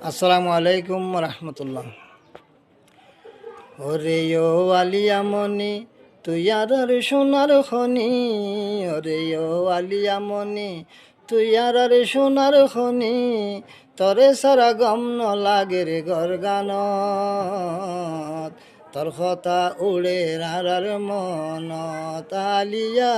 আসসালামু আলাইকুম রহমতুল্লাহ। ওরে ও আলিয়ামণি তুই আর সোনার খনি, ওরে ও আলিয়ামণি তুই আর সোনার খনি, তরে সারা গম ন লাগে রে গরগানত, তোর কথা উড়ে রার মনত আলিয়া,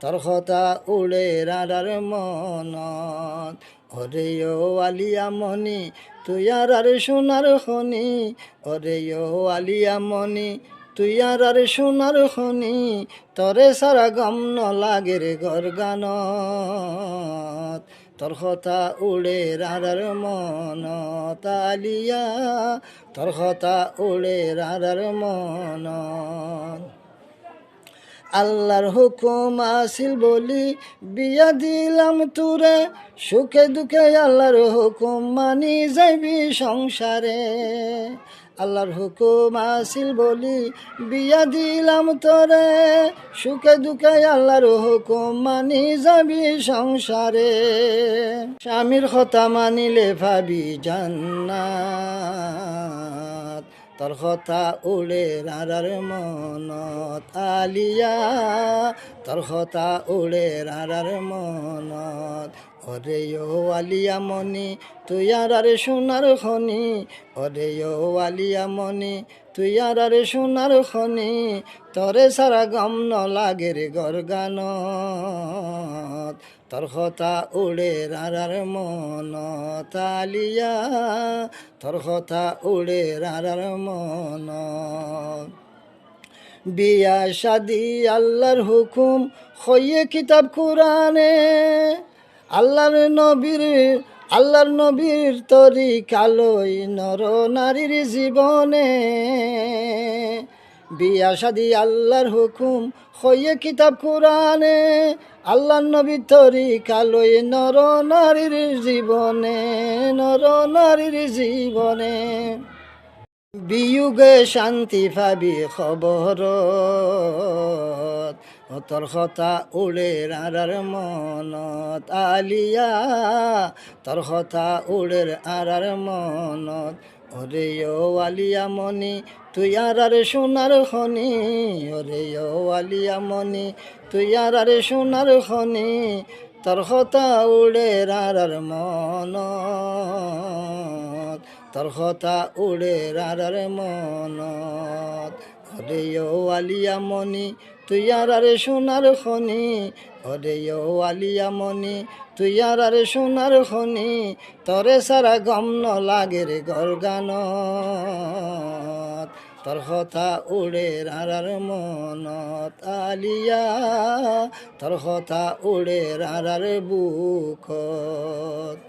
তোর কথা উড়ে রার মনত। ওরে ও আলিয়ামণি তুই আর সোনার খনি, ওরে ও আলিয়ামণি তুই আর সোনার খনি, তরে সারা গম ন লাগে রে গরগানত, তোর কথা উড়ে রার মনত আলিয়া, তোর কথা উড়ে রার মনত। আল্লাহর হুকুম আসিল বলি বিয়া দিলাম তুরে, সুখে দুঃখে আল্লাহর হুকুম মানি যাইবি সংসারে। আল্লাহর হুকুম আসিল বলি বিয়া দিলাম তোরে, সুখে দুঃখে আল্লাহর হুকুম মানি যাবি সংসারে। স্বামীর কথা মানিলে ভাবি জান্নাত, তোর কথা উড়ে রার মনত আলিয়া, তোর কথা উড়ে রার মনত। ওরে ও আলিয়ামণি তুই আর সোনার খনি, ওরে ও আলিয়ামণি তুই আর সোনার খনি, তরে সারা গম ন লাগে রে গরগানত, তোর কথা উড়ে রার মনত আলিয়া, তোর কথা উড়ে রার মনত। বিয়া শাদি আল্লাহর হুকুম হইয়ে কিতাব কুরানে, আল্লাহর নবীর তরি কালই নর নারীর জীবনে। বিয়া শাদি আল্লাহর হুকুম হইয়ে কিতাব কুরানে, আল্লাহর নবীর তরি কালই নর নারীর জীবনে, নর নারীর জীবনে। বিয়োগে শান্তি পাবি খবর, তোর কথা উড়ে রার মনত আলিয়া, তোর কথা উড়ে রার মনত। ওরে ও আলিয়ামণি তুই আর সোনার খনি, ওরে ও আলিয়ামণি তুই আর সোনার খনি, তোর কথা উড়ে রার মনত, তোর কথা উড়ে রার মনত। ওরে ও আলিয়ামণি তুই আর সোনার খনি, ওরে ও আলিয়ামণি তুই আর সোনার খনি, তরে সারা গম ন লাগে রে গরগানত, তোর কথা উড়ে রার মনত আলিয়া, তোর কথা উড়ে রার বুকত।